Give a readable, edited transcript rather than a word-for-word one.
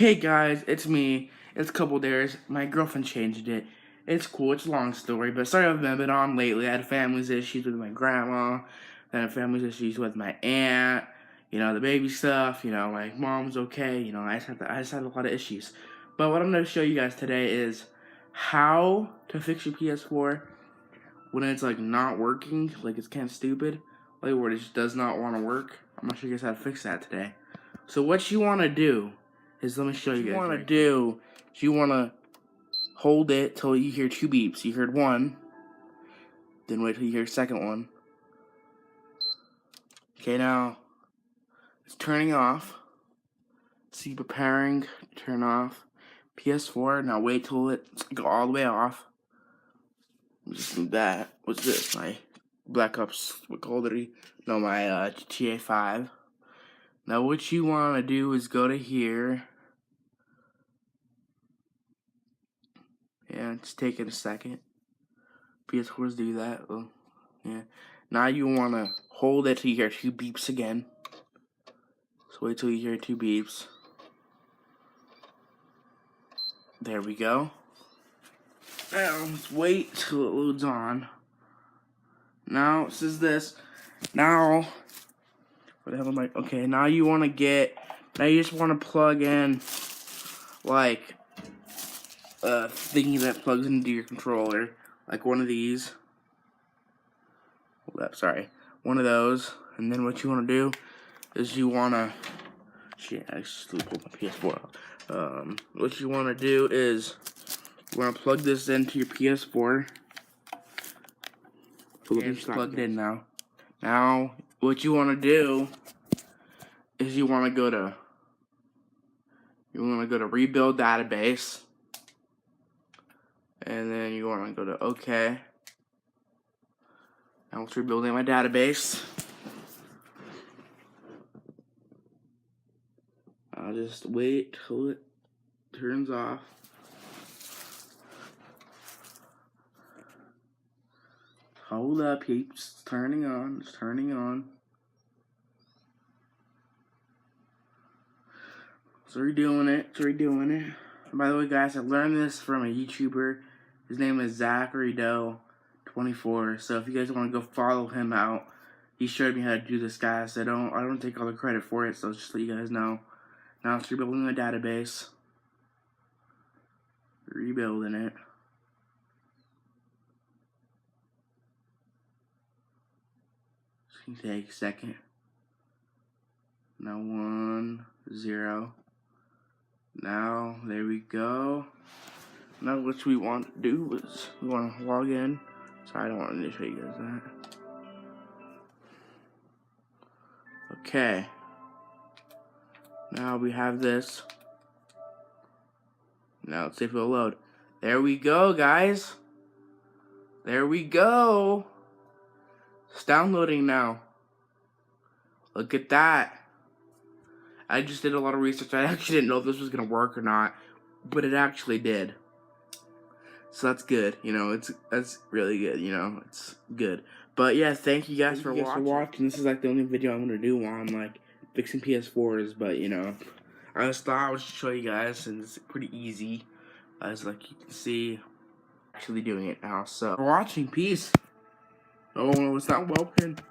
Hey guys, it's me. It's a couple days. My girlfriend changed it. It's cool. It's a long story, but sorry I've been on lately. I had family's issues with my grandma. Then I had family's issues with my aunt. You know, the baby stuff. You know, my mom's okay. You know, I just had a lot of issues. But what I'm going to show you guys today is how to fix your PS4 when it's like not working, like it's kind of stupid, like where it just does not want to work. I'm going to show you guys how to fix that today. So what you want to do is, let me show you guys. What you want to hold it till you hear 2 beeps. You heard 1, then wait till you hear 2nd one. Okay, now it's turning off. See, preparing to turn off PS4. Now wait till it's go all the way off. Just do that. What's this? My Black Ops, what Call of Duty? No, my GTA 5. Now what you want to do is go to here. Yeah, it's taking a second. PS4s do that. Well, yeah. Now you want to hold it till you hear 2 beeps again. So wait till you hear 2 beeps. There we go. Now let's wait till it loads on. Now it says this. Now, where the hell am I? Okay, now you want to now you just want to plug in like a thingy that plugs into your controller, like one of these. Hold up, sorry, one of those. And then what you want to do is you want to, shit, I just pulled my PS4 out. What you want to do is you want to plug this into your PS4. It's plugged in now. Now, what you want to do is you want to go to rebuild database, and then you want to go to OK. Now it's rebuilding my database. I'll just wait till it turns off. Hold up, peeps. It's turning on. It's turning on. It's redoing it. It's redoing it. And by the way, guys, I learned this from a YouTuber. His name is Zachary24. So if you guys want to go follow him out, he showed me how to do this, guys. I don't take all the credit for it, so just let you guys know. Now it's rebuilding the database. Rebuilding it. It's gonna take a second. Now 1, 0. Now there we go. Now what we want to do is we want to log in. Sorry, I don't want to show you guys that. Okay. Now we have this. Now let's see if it'll load. There we go, guys. There we go. It's downloading now. Look at that. I just did a lot of research. I actually didn't know if this was going to work or not, but it actually did. So that's good. You know, that's really good. You know, it's good. But yeah, thank you guys for watching. This is like the only video I'm going to do while I'm like fixing PS4s, but you know, I just thought I would show you guys, and it's pretty easy. As like you can see, actually doing it now. So for watching, peace. Oh, it's not well pinned.